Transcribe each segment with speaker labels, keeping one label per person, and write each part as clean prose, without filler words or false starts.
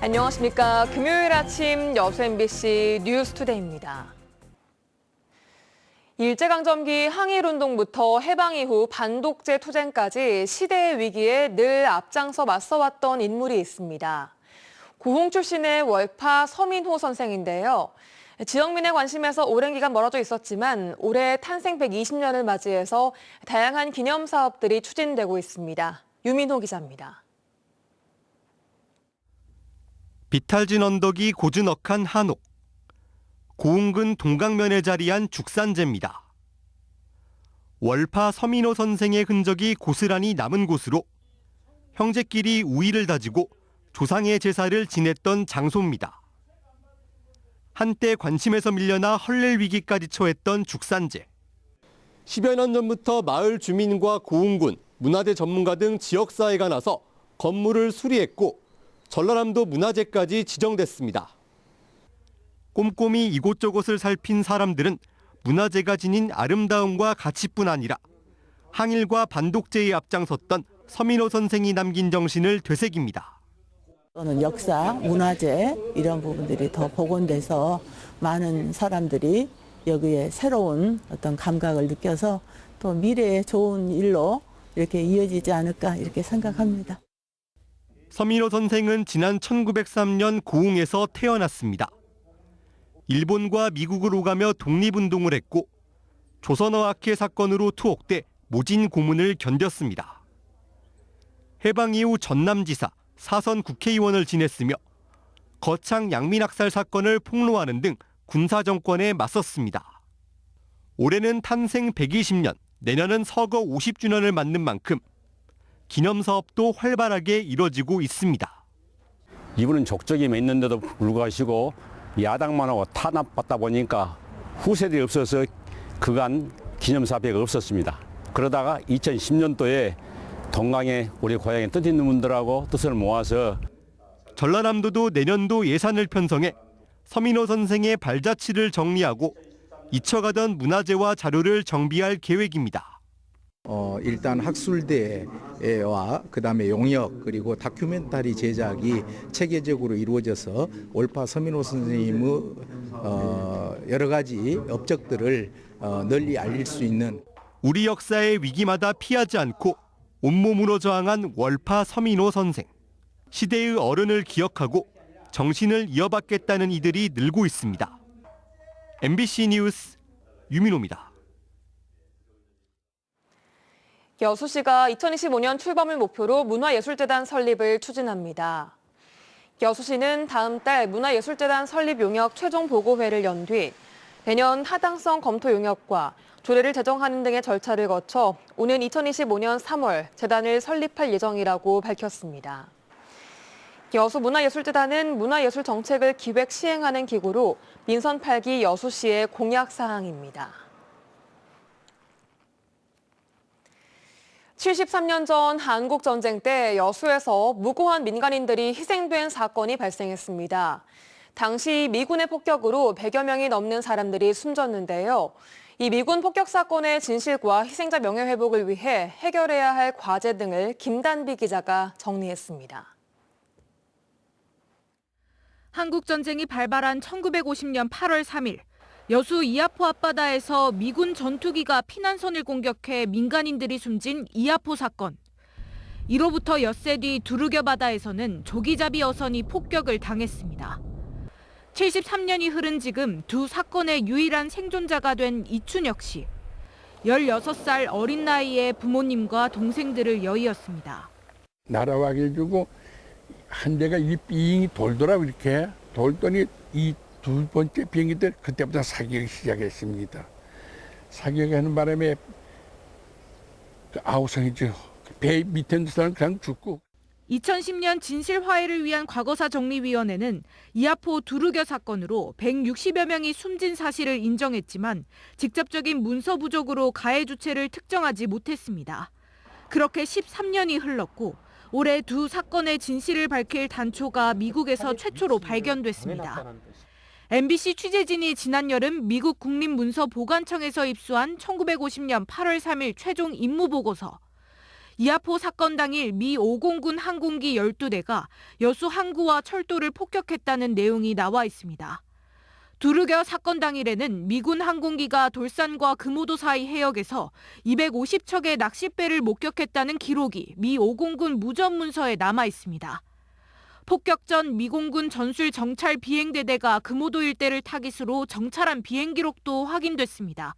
Speaker 1: 안녕하십니까. 금요일 아침 여수 MBC 뉴스투데이입니다. 일제강점기 항일운동부터 해방 이후 반독재 투쟁까지 시대의 위기에 늘 앞장서 맞서왔던 인물이 있습니다. 고흥 출신의 월파 서민호 선생인데요. 지역민의 관심에서 오랜 기간 멀어져 있었지만 올해 탄생 120년을 맞이해서 다양한 기념 사업들이 추진되고 있습니다. 유민호 기자입니다.
Speaker 2: 비탈진 언덕이 고즈넉한 한옥, 고흥군 동강면에 자리한 죽산제입니다. 월파 서민호 선생의 흔적이 고스란히 남은 곳으로 형제끼리 우의를 다지고 조상의 제사를 지냈던 장소입니다. 한때 관심에서 밀려나 헐릴 위기까지 처했던 죽산제. 10여 년 전부터 마을 주민과 고흥군, 문화재 전문가 등 지역사회가 나서 건물을 수리했고 전라남도 문화재까지 지정됐습니다. 꼼꼼히 이곳저곳을 살핀 사람들은 문화재가 지닌 아름다움과 가치뿐 아니라 항일과 반독재에 앞장섰던 서민호 선생이 남긴 정신을 되새깁니다.
Speaker 3: 또는 역사, 문화재 이런 부분들이 더 복원돼서 많은 사람들이 여기에 새로운 어떤 감각을 느껴서 또 미래의 좋은 일로 이렇게 이어지지 않을까 이렇게 생각합니다.
Speaker 2: 서민호 선생은 지난 1903년 고흥에서 태어났습니다. 일본과 미국을 오가며 독립운동을 했고 조선어학회 사건으로 투옥돼 모진 고문을 견뎠습니다. 해방 이후 전남지사, 사선 국회의원을 지냈으며 거창 양민학살 사건을 폭로하는 등 군사정권에 맞섰습니다. 올해는 탄생 120년, 내년은 서거 50주년을 맞는 만큼 기념사업도 활발하게 이뤄지고 있습니다.
Speaker 4: 이분은 족적이 있는데도 불구하고 야당만 하고 탄압받다 보니까 후세들이 없어서 그간 기념사업이 없었습니다. 그러다가 2010년도에 동강에 우리 고향에 뜻 있는 분들하고 뜻을 모아서
Speaker 2: 전라남도도 내년도 예산을 편성해 서민호 선생의 발자취를 정리하고 잊혀가던 문화재와 자료를 정비할 계획입니다.
Speaker 5: 일단 학술대와 그다음에 용역 그리고 다큐멘터리 제작이 체계적으로 이루어져서 월파 서민호 선생님의 여러 가지 업적들을 널리 알릴 수 있는
Speaker 2: 우리 역사의 위기마다 피하지 않고 온몸으로 저항한 월파 서민호 선생. 시대의 어른을 기억하고 정신을 이어받겠다는 이들이 늘고 있습니다. MBC 뉴스 유민호입니다.
Speaker 1: 여수시가 2025년 출범을 목표로 문화예술재단 설립을 추진합니다. 여수시는 다음 달 문화예술재단 설립 용역 최종 보고회를 연 뒤 내년 하당성 검토 용역과 조례를 제정하는 등의 절차를 거쳐 오는 2025년 3월 재단을 설립할 예정이라고 밝혔습니다. 여수문화예술재단은 문화예술 정책을 기획 시행하는 기구로 민선 8기 여수시의 공약 사항입니다. 73년 전 한국전쟁 때 여수에서 무고한 민간인들이 희생된 사건이 발생했습니다. 당시 미군의 폭격으로 100여 명이 넘는 사람들이 숨졌는데요. 이 미군 폭격 사건의 진실과 희생자 명예회복을 위해 해결해야 할 과제 등을 김단비 기자가 정리했습니다.
Speaker 6: 한국전쟁이 발발한 1950년 8월 3일. 여수 이하포 앞바다에서 미군 전투기가 피난선을 공격해 민간인들이 숨진 이하포 사건. 이로부터 엿새 뒤 두르겨 바다에서는 조기잡이 어선이 폭격을 당했습니다. 73년이 흐른 지금 두 사건의 유일한 생존자가 된 이춘혁 씨. 16살 어린 나이에 부모님과 동생들을 여의었습니다.
Speaker 7: 날아가길 주고 한 대가 이 빙이 돌더라고 이렇게 돌더니 이 두 번째 비행기 때 그때부터 사격이 시작했습니다. 사격하는 바람에 그 아우성이죠. 배 밑에 있는 사람은 그냥 죽고.
Speaker 6: 2010년 진실화해를 위한 과거사 정리위원회는 이하포 두르겨 사건으로 160여 명이 숨진 사실을 인정했지만 직접적인 문서 부족으로 가해 주체를 특정하지 못했습니다. 그렇게 13년이 흘렀고 올해 두 사건의 진실을 밝힐 단초가 미국에서 최초로 발견됐습니다. MBC 취재진이 지난 여름 미국 국립문서보관청에서 입수한 1950년 8월 3일 최종 임무보고서. 이하포 사건 당일 미 5공군 항공기 12대가 여수 항구와 철도를 폭격했다는 내용이 나와 있습니다. 두르겨 사건 당일에는 미군 항공기가 돌산과 금오도 사이 해역에서 250척의 낚싯배를 목격했다는 기록이 미 5공군 무전 문서에 남아 있습니다. 폭격 전 미공군 전술 정찰 비행대대가 금오도 일대를 타깃으로 정찰한 비행 기록도 확인됐습니다.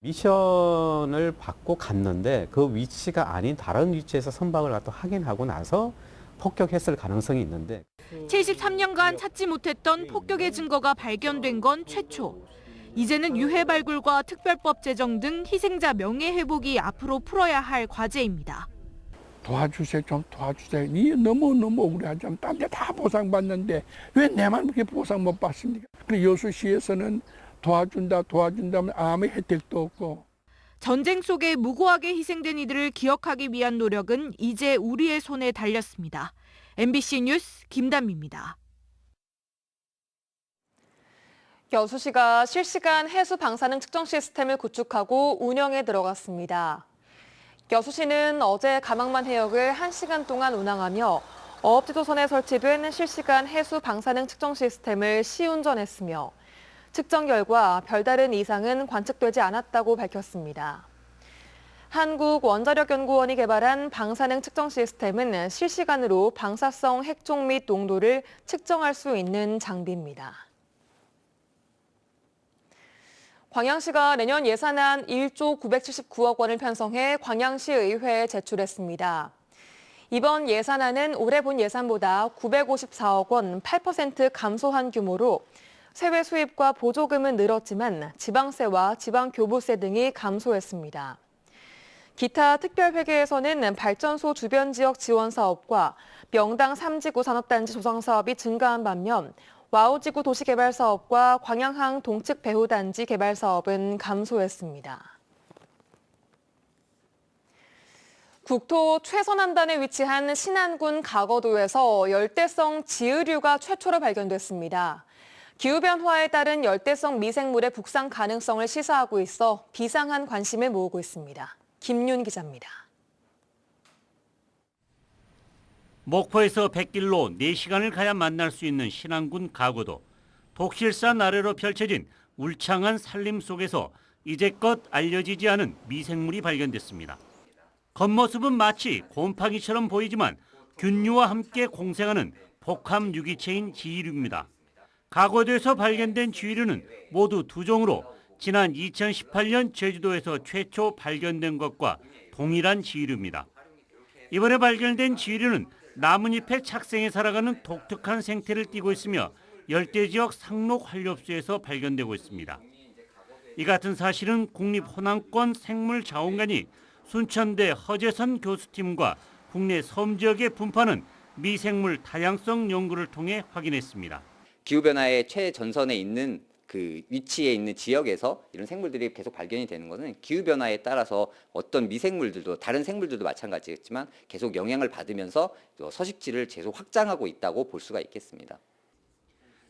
Speaker 8: 미션을 받고 갔는데 그 위치가 아닌 다른 위치에서 선박을 갖다 확인하고 나서 폭격했을 가능성이 있는데
Speaker 6: 73년간 찾지 못했던 폭격의 증거가 발견된 건 최초. 이제는 유해 발굴과 특별법 제정 등 희생자 명예 회복이 앞으로 풀어야 할 과제입니다.
Speaker 7: 도와주세요, 좀 도와주세요. 이 너무너무 억울하죠. 딴 데 다 보상받는데 왜 내만 그렇게 보상 못 받습니까? 그리고 여수시에서는 도와준다면 아무 혜택도 없고.
Speaker 6: 전쟁 속에 무고하게 희생된 이들을 기억하기 위한 노력은 이제 우리의 손에 달렸습니다. MBC 뉴스 김단미입니다.
Speaker 1: 여수시가 실시간 해수 방사능 측정 시스템을 구축하고 운영에 들어갔습니다. 여수시는 어제 가망만 해역을 1시간 동안 운항하며 어업지도선에 설치된 실시간 해수 방사능 측정 시스템을 시운전했으며 측정 결과 별다른 이상은 관측되지 않았다고 밝혔습니다. 한국원자력연구원이 개발한 방사능 측정 시스템은 실시간으로 방사성 핵종 및 농도를 측정할 수 있는 장비입니다. 광양시가 내년 예산안 1조 979억 원을 편성해 광양시의회에 제출했습니다. 이번 예산안은 올해 본 예산보다 954억 원 8% 감소한 규모로 세외 수입과 보조금은 늘었지만 지방세와 지방교부세 등이 감소했습니다. 기타 특별회계에서는 발전소 주변 지역 지원 사업과 명당 3지구 산업단지 조성 사업이 증가한 반면 와우지구 도시개발 사업과 광양항 동측 배후단지 개발 사업은 감소했습니다. 국토 최선한단에 위치한 신안군 가거도에서 열대성 지으류가 최초로 발견됐습니다. 기후변화에 따른 열대성 미생물의 북상 가능성을 시사하고 있어 비상한 관심을 모으고 있습니다. 김윤 기자입니다.
Speaker 9: 목포에서 100길로 4시간을 가야 만날 수 있는 신안군 가고도. 독실산 아래로 펼쳐진 울창한 산림 속에서 이제껏 알려지지 않은 미생물이 발견됐습니다. 겉모습은 마치 곰팡이처럼 보이지만 균류와 함께 공생하는 복합 유기체인 지이류입니다. 가거도에서 발견된 지이류는 모두 2종으로 지난 2018년 제주도에서 최초 발견된 것과 동일한 지이류입니다. 이번에 발견된 지이류는 나뭇잎에 착생해 살아가는 독특한 생태를 띠고 있으며 열대지역 상록 한렵수에서 발견되고 있습니다. 이 같은 사실은 국립호남권 생물자원관이 순천대 허재선 교수팀과 국내 섬 지역에 분포하는 미생물 다양성 연구를 통해 확인했습니다.
Speaker 10: 기후변화의 최전선에 있는 그 위치에 있는 지역에서 이런 생물들이 계속 발견이 되는 것은 기후변화에 따라서 어떤 미생물들도 다른 생물들도 마찬가지겠지만 계속 영향을 받으면서 서식지를 계속 확장하고 있다고 볼 수가 있겠습니다.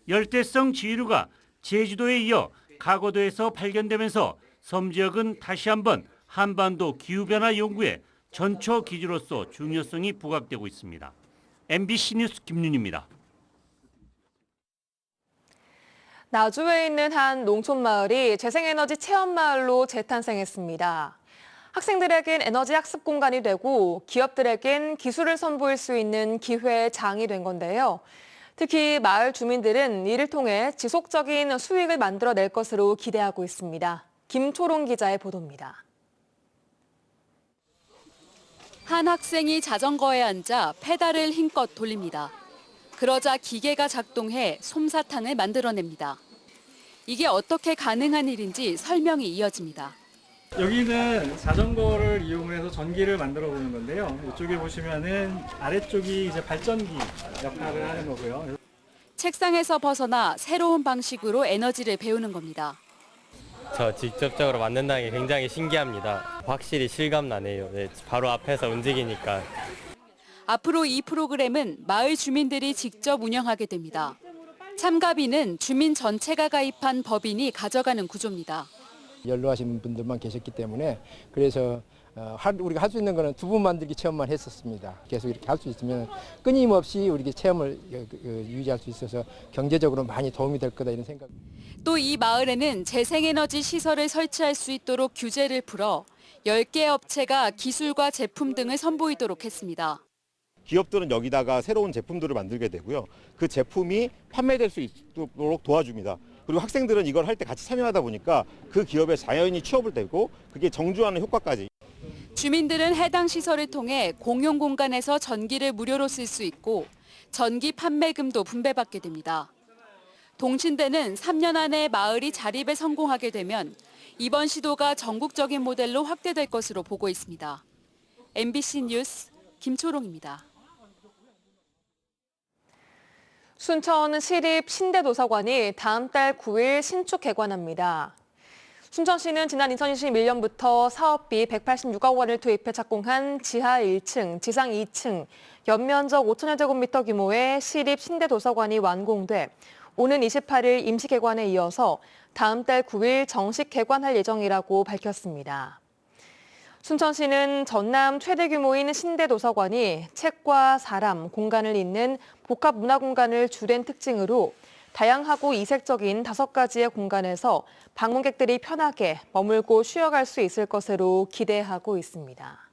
Speaker 9: 열대성 지이류가 제주도에 이어 가거도에서 발견되면서 섬 지역은 다시 한번 한반도 기후변화 연구의 전초 기지로서 중요성이 부각되고 있습니다. MBC 뉴스 김윤입니다.
Speaker 1: 나주에 있는 한 농촌 마을이 재생에너지 체험마을로 재탄생했습니다. 학생들에겐 에너지 학습 공간이 되고 기업들에겐 기술을 선보일 수 있는 기회의 장이 된 건데요. 특히 마을 주민들은 이를 통해 지속적인 수익을 만들어낼 것으로 기대하고 있습니다. 김초롱 기자의 보도입니다.
Speaker 11: 한 학생이 자전거에 앉아 페달을 힘껏 돌립니다. 그러자 기계가 작동해 솜사탕을 만들어냅니다. 이게 어떻게 가능한 일인지 설명이 이어집니다.
Speaker 12: 여기는 자전거를 이용해서 전기를 만들어 보는 건데요. 이쪽에 보시면은 아래쪽이 이제 발전기 역할을 하는 거고요.
Speaker 11: 책상에서 벗어나 새로운 방식으로 에너지를 배우는 겁니다.
Speaker 13: 저 직접적으로 만든다는 게 굉장히 신기합니다. 확실히 실감 나네요. 네, 바로 앞에서 움직이니까.
Speaker 11: 앞으로 이 프로그램은 마을 주민들이 직접 운영하게 됩니다. 참가비는 주민 전체가 가입한 법인이 가져가는 구조입니다.
Speaker 14: 연로하신 분들만 계셨기 때문에 그래서 우리가 할 수 있는 거는 두부 만들기 체험만 했었습니다. 계속 이렇게 할 수 있으면 끊임없이 우리 체험을 유지할 수 있어서 경제적으로 많이 도움이 될 거다 이런 생각.
Speaker 11: 또 이 마을에는 재생에너지 시설을 설치할 수 있도록 규제를 풀어 10개 업체가 기술과 제품 등을 선보이도록 했습니다.
Speaker 15: 기업들은 여기다가 새로운 제품들을 만들게 되고요. 그 제품이 판매될 수 있도록 도와줍니다. 그리고 학생들은 이걸 할 때 같이 참여하다 보니까 그 기업에 자연히 취업을 되고 그게 정주하는 효과까지.
Speaker 11: 주민들은 해당 시설을 통해 공용 공간에서 전기를 무료로 쓸 수 있고 전기 판매금도 분배받게 됩니다. 동신대는 3년 안에 마을이 자립에 성공하게 되면 이번 시도가 전국적인 모델로 확대될 것으로 보고 있습니다. MBC 뉴스 김초롱입니다.
Speaker 1: 순천 시립 신대도서관이 다음 달 9일 신축 개관합니다. 순천시는 지난 2021년부터 사업비 186억 원을 투입해 착공한 지하 1층, 지상 2층, 연면적 5천여 제곱미터 규모의 시립 신대도서관이 완공돼 오는 28일 임시 개관에 이어서 다음 달 9일 정식 개관할 예정이라고 밝혔습니다. 순천시는 전남 최대 규모인 신대도서관이 책과 사람, 공간을 잇는 복합 문화 공간을 주된 특징으로 다양하고 이색적인 5가지의 공간에서 방문객들이 편하게 머물고 쉬어갈 수 있을 것으로 기대하고 있습니다.